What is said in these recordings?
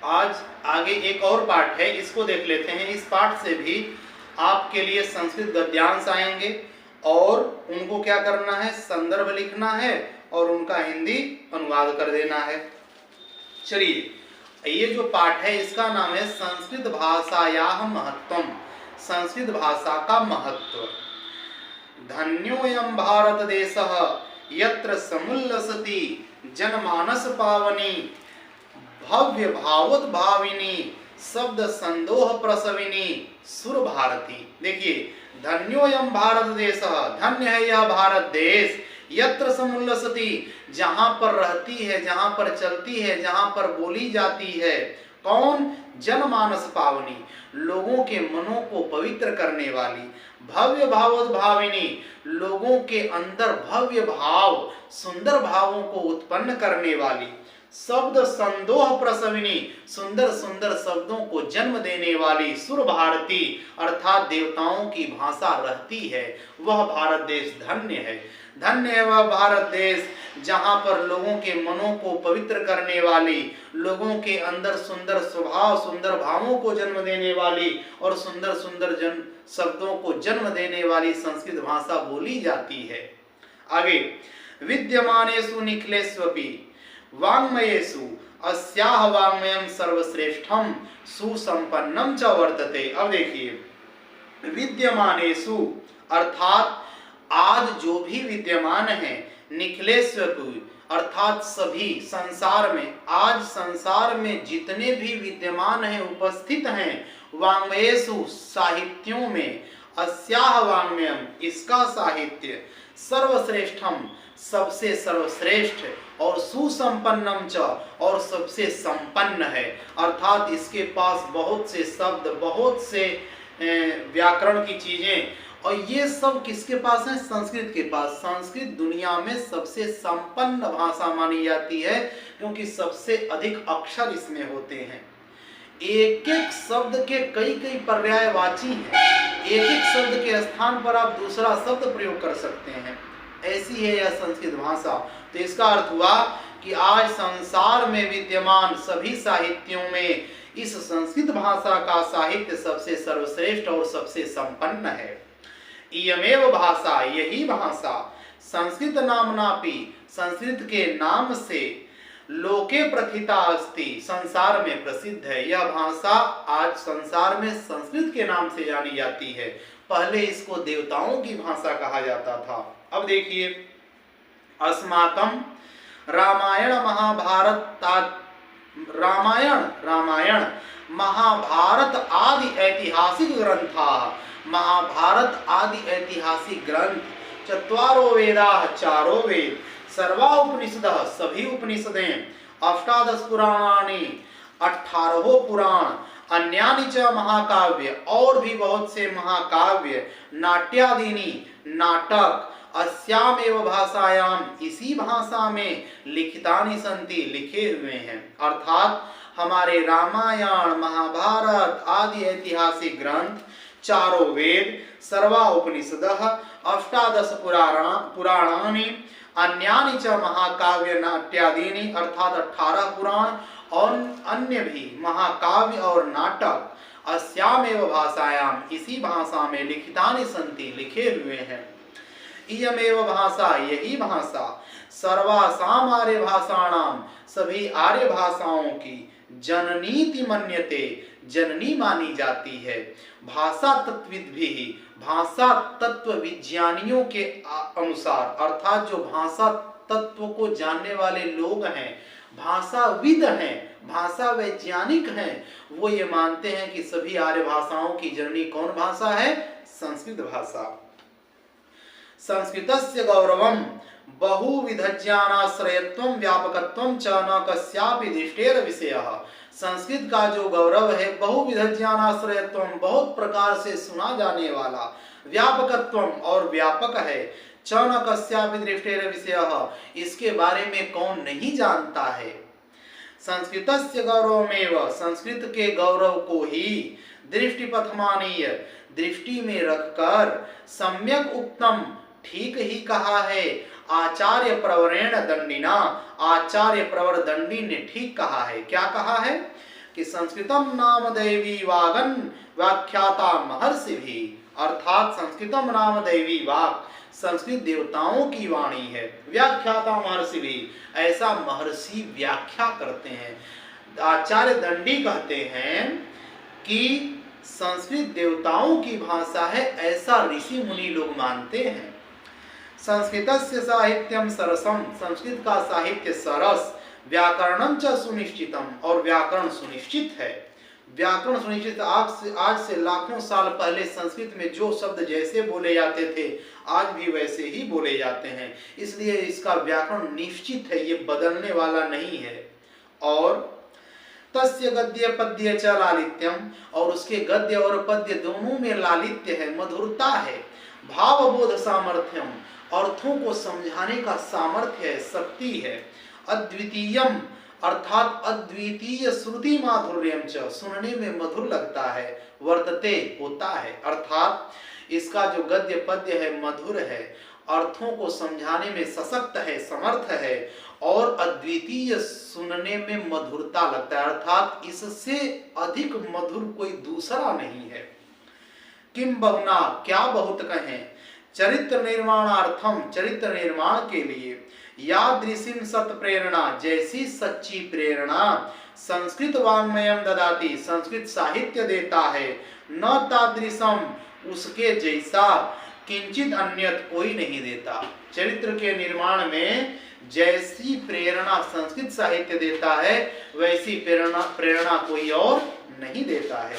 आज आगे एक और पाठ है, इसको देख लेते हैं। इस पाठ से भी आपके लिए संस्कृत गद्यांश आएंगे और उनको क्या करना है, संदर्भ लिखना है और उनका हिंदी अनुवाद कर देना है। चलिए, ये जो पाठ है इसका नाम है संस्कृत भाषायाः महत्वम, संस्कृत भाषा का महत्व। धन्योऽयं भारत देशः यत्र समुल्लसति जनमानस पावनी भव्य भावोद्भाविनी शब्द संदोह प्रसविनी सुर भारती। देखिए, धन्योऽयं भारत देश, धन्य है यह भारत देश, यत्र समुल्लसति, जहां पर रहती है, जहां पर चलती है, जहां पर बोली जाती है। कौन? जनमानस पावनी, लोगों के मनों को पवित्र करने वाली। भव्य भावोद्भाविनी, लोगों के अंदर भव्य भाव, सुंदर भावों को उत्पन्न करने वाली। शब्द संदोह प्रसविनी, सुंदर सुंदर शब्दों को जन्म देने वाली। सुर भारती, अर्थात देवताओं की भाषा रहती है, वह भारत देश धन्य है। धन्य है वह भारत देश जहां पर लोगों के मनों को पवित्र करने वाली, लोगों के अंदर सुंदर स्वभाव, सुंदर भावों को जन्म देने वाली और सुंदर सुंदर शब्दों को जन्म देने वाली संस्कृत भाषा बोली जाती है। आगे, विद्यमानेषु निखिलेष्वपि वाङ्मयेषु अस्याः वाङ्मयं सर्वश्रेष्ठम सुसंपन्नम च वर्तते। अब देखिए, विद्यमानेषु अर्थात आज जो भी विद्यमान है, निखिलेष्वपि अर्थात सभी संसार में, आज संसार में जितने भी विद्यमान हैं, उपस्थित हैं, वाङ्मयेषु साहित्यों में, अस्याः वाङ्मयम इसका साहित्य, सर्वश्रेष्ठम सबसे सर्वश्रेष्ठ, और सुसंपन्नम च और सबसे संपन्न है। अर्थात इसके पास बहुत से शब्द, बहुत से व्याकरण की चीजें, और ये सब किसके पास है? संस्कृत के पास। संस्कृत दुनिया में सबसे संपन्न भाषा मानी जाती है क्योंकि सबसे अधिक अक्षर इसमें होते हैं। एक एक शब्द के कई कई पर्यायवाची हैं, एक एक शब्द के स्थान पर आप दूसरा शब्द प्रयोग कर सकते हैं। ऐसी है यह संस्कृत भाषा। तो इसका अर्थ हुआ कि आज संसार में विद्यमान सभी साहित्यों में इस संस्कृत भाषा का साहित्य सबसे सर्वश्रेष्ठ और सबसे संपन्न है। इयमेव भाषा, यही भाषा, संस्कृत नामनापि, संस्कृत के नाम से, लोके प्रथिता अस्ति, संसार में प्रसिद्ध है। यह भाषा आज संसार में संस्कृत के नाम से जानी जाती है। पहले इसको देवताओं की भाषा कहा जाता था। अब देखिए, अस्माकं रामायण महाभारत, रामायण महाभारत आदि ऐतिहासिक ग्रंथा, महाभारत आदि ऐतिहासिक ग्रंथ, चत्वारो वेदाः चारों वेद, सर्वा उपनिषदः सभी उपनिषदें, अष्टादश पुराणानि 18 पुराण, अन्यानि च महाकाव्य और भी बहुत से महाकाव्य, नाट्यादीनि नाटक, अस्यामेव भाषायाम इसी भाषा में लिखितानि सन्ति लिखे हुए हैं। अर्थात हमारे रामायण महाभारत आदि ऐतिहासिक ग्रंथ, चारों वेद, सर्वा उपनिषदः, अष्टादश पुराणानि, अन्यानि च महाकाव्य नाट्यादीनि अर्थात 18 पुराण और अन्य भी महाकाव्य और नाटक, अस्यामेव भाषायाम इसी भाषा में लिखितानि सन्ति लिखे हुए हैं। इयमेव भाषा, यही भाषा, सर्वासाम आर्य भाषाणाम सभी आर्य भाषाओं की, जननीति मन्यते जननी मानी जाती है। भाषा तत्विद भी, भाषा तत्व विज्ञानियों के अनुसार, अर्थात जो भाषा तत्व को जानने वाले लोग हैं, भाषाविद हैं, भाषा वैज्ञानिक हैं, वो ये मानते हैं कि सभी आर्य भाषाओं की जननी कौन भाषा है? संस्कृत भाषा। संस्कृतस्य गौरवम बहुविधज्ञानाश्रयत्वं व्यापकत्वं च न कस्यापि दृष्टेर विषयः। संस्कृत का जो गौरव है, बहुविधज्ञानाश्रयत्वं बहुत प्रकार से सुना जाने वाला, व्यापकत्वं और व्यापक है, च न कस्यापि दृष्टेर विषयः इसके बारे में कौन नहीं जानता है। संस्कृतस्य गौरवमेव, संस्कृत के गौरव को ही, दृष्टिपथमानीय दृष्टि में रखकर, सम्यक उक्तम ठीक ही कहा है, आचार्य प्रवरेण दंडिना, आचार्य प्रवर दंडी ने ठीक कहा है। क्या कहा है? कि संस्कृतम नाम दैवी वागन व्याख्याता महर्षि भी, अर्थात संस्कृतम नाम दैवी वाक, संस्कृत देवताओं की वाणी है, व्याख्याता महर्षि भी, ऐसा महर्षि व्याख्या करते हैं। आचार्य दंडी कहते हैं कि संस्कृत देवताओं की भाषा है, ऐसा ऋषि मुनि लोग मानते हैं। संस्कृतस्य साहित्यम सरसम, संस्कृत का साहित्य सरस, व्याकरणम च सुनिश्चितम, और व्याकरण सुनिश्चित है। व्याकरण सुनिश्चित, आज से लाखों साल पहले संस्कृत में जो शब्द जैसे बोले जाते थे आज भी वैसे ही बोले जाते हैं, इसलिए इसका व्याकरण निश्चित है, ये बदलने वाला नहीं है। और तस्य गद्य पद्य च लालित्यम, और उसके गद्य और पद्य दोनों में लालित्य है, मधुरता है। भावबोध सामर्थ्यम, अर्थों को समझाने का सामर्थ्य है, शक्ति है। अद्वितीयम, अर्थात अद्वितीय श्रुति माधुर्यम च, सुनने में मधुर लगता है। वर्तते, होता है, अर्थात इसका जो गद्य पद्य है मधुर है, अर्थों को समझाने में सशक्त है, समर्थ है, और अद्वितीय, सुनने में मधुरता लगता है, अर्थात इससे अधिक मधुर कोई दूसरा नहीं है। किम बहुना, क्या बहुत कहें, चरित्र निर्माणार्थम, चरित्र निर्माण के लिए, यादृशीम सत प्रेरणा, जैसी सच्ची प्रेरणा, संस्कृत वाङ्मयम ददाति, संस्कृत साहित्य देता है, न तादृशम, उसके जैसा, किंचित अन्यत, कोई नहीं देता। चरित्र के निर्माण में जैसी प्रेरणा संस्कृत साहित्य देता है वैसी प्रेरणा कोई और नहीं देता है।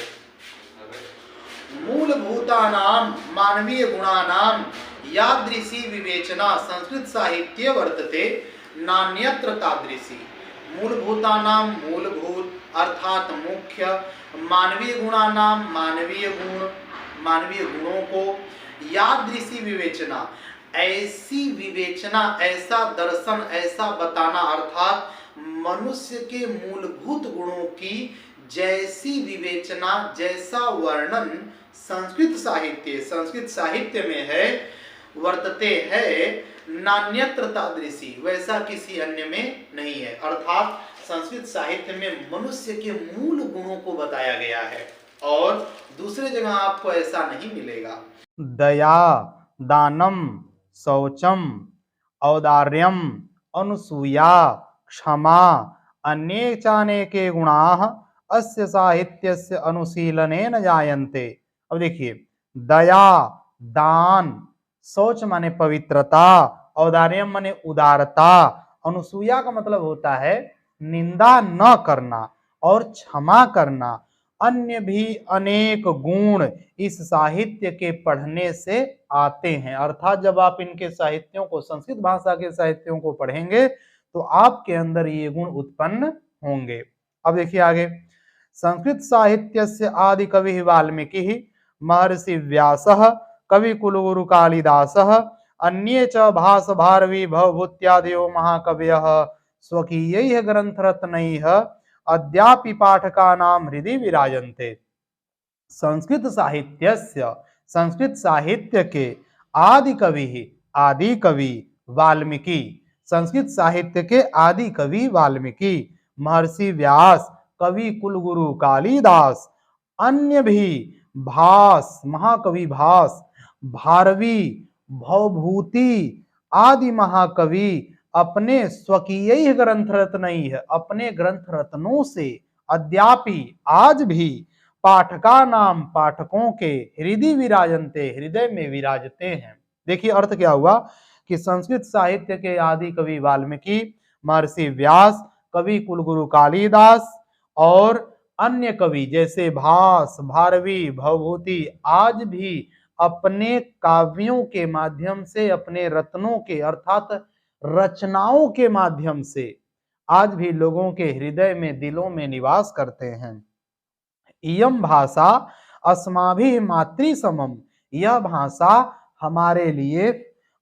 मूलभूतानाम मानवीय गुणानाम यादृशी विवेचना संस्कृत साहित्य वर्तते, नान्यत्र तादृशी। मूलभूतानाम, मूलभूत अर्थात मुख्य, मानवीय गुणानाम, मानवीय गुण, मानवीय गुणों को, यादृशी विवेचना, ऐसी विवेचना, ऐसा दर्शन, ऐसा बताना, अर्थात मनुष्य के मूलभूत गुणों की जैसी विवेचना, जैसा वर्णन संस्कृत साहित्य में है, वर्तते है, नान्यत्र तादृशी, वैसा किसी अन्य में नहीं है। अर्थात संस्कृत साहित्य में मनुष्य के मूल गुणों को बताया गया है और दूसरे जगह आपको ऐसा नहीं मिलेगा। दया, दानम, शौचम, औदार्यम, अनुसूया, क्षमा, अनेके गुणाः अस्य साहित्यस्य अनुशीलनेन जायन्ते। अब देखिए, दया, दान, शौच माने पवित्रता, औदार्यम माने उदारता, अनुसूया का मतलब होता है निंदा न करना, और क्षमा करना, अन्य भी अनेक गुण इस साहित्य के पढ़ने से आते हैं। अर्थात जब आप इनके साहित्यों को, संस्कृत भाषा के साहित्यों को पढ़ेंगे तो आपके अंदर ये गुण उत्पन्न होंगे। अब देखिए आगे, संस्कृत साहित्य से आदि कवि वाल्मीकि, महर्षि व्यासः, कवि कुलगुरु कालिदासः, अन्ये च भास भारवी भवभूत्यादयो महाकवयः स्वकीयैः ग्रंथरत्नैः अद्यापि पाठकानां हृदि विराजन्ते। संस्कृत साहित्य के आदि कवि वाल्मीकि, संस्कृत साहित्य के आदि कवि वाल्मीकि, महर्षि व्यास, कवि कुलगुरु कालिदास, अन्य भी भास, महाकवि भास, भारवी, भवभूति आदि महाकवि अपने स्वकीय ग्रंथ रत्न, अपने ग्रंथ रत्नों से, अद्यापि आज भी, पाठका नाम, पाठकों के, हृदय विराजनते, हृदय में विराजते हैं। देखिए अर्थ क्या हुआ कि संस्कृत साहित्य के आदि कवि वाल्मीकि, महर्षि व्यास, कवि कुलगुरु कालिदास और अन्य कवि जैसे भास, भारवी, भवभूति आज भी अपने काव्यों के माध्यम से, अपने रत्नों के अर्थात रचनाओं के माध्यम से आज भी लोगों के हृदय में, दिलों में निवास करते हैं। इयं भाषा अस्माभिः मातृसमम, यह भाषा हमारे लिए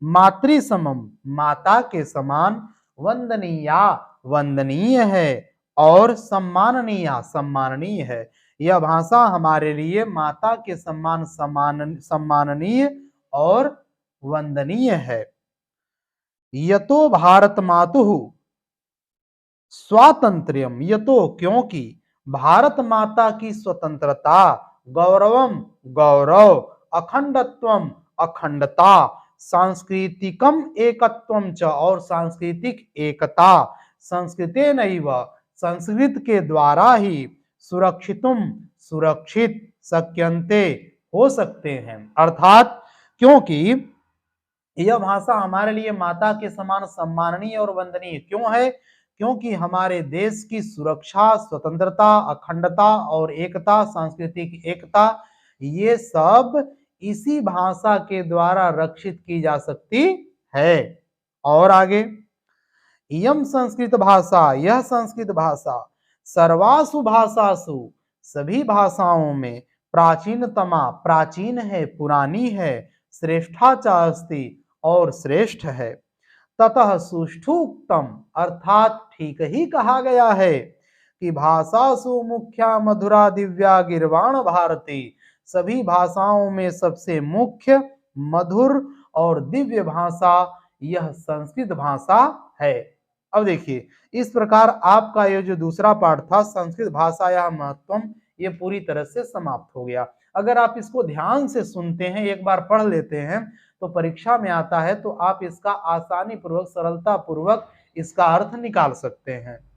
मातृसमम, माता के समान, वंदनीया, वंदनीय है, और सम्माननीय, सम्माननीय है। यह भाषा हमारे लिए माता के समान सम्माननीय और वंदनीय है। यतो भारत मातुः स्वातंत्र्यम, यतो क्योंकि, भारत माता की स्वतंत्रता, गौरवम गौरव, अखंडत्वम अखंडता, सांस्कृतिकम एकत्वम च और सांस्कृतिक एकता, संस्कृतेनैव संस्कृत के द्वारा ही सुरक्षितुम सुरक्षित शक्यन्ते हो सकते हैं। अर्थात क्योंकि यह भाषा हमारे लिए माता के समान सम्माननीय और वंदनीय क्यों है? क्योंकि हमारे देश की सुरक्षा, स्वतंत्रता, अखंडता और एकता, सांस्कृतिक एकता, ये सब इसी भाषा के द्वारा रक्षित की जा सकती है। और आगे, इयम संस्कृत भाषा, यह संस्कृत भाषा सर्वासु भाषासु सभी भाषाओं में प्राचीनतमा, प्राचीन है, पुरानी है, श्रेष्ठाचा अस्ति और श्रेष्ठ है। ततः सुष्ठुक्तम अर्थात ठीक ही कहा गया है कि भाषासु मुख्या मधुरा दिव्या गिरवाण भारती, सभी भाषाओं में सबसे मुख्य, मधुर और दिव्य भाषा यह संस्कृत भाषा है। अब देखिए, इस प्रकार आपका ये जो दूसरा पार्ट था संस्कृत भाषा या महत्वम, ये पूरी तरह से समाप्त हो गया। अगर आप इसको ध्यान से सुनते हैं, एक बार पढ़ लेते हैं, तो परीक्षा में आता है तो आप इसका आसानी पूर्वक, सरलता पूर्वक इसका अर्थ निकाल सकते हैं।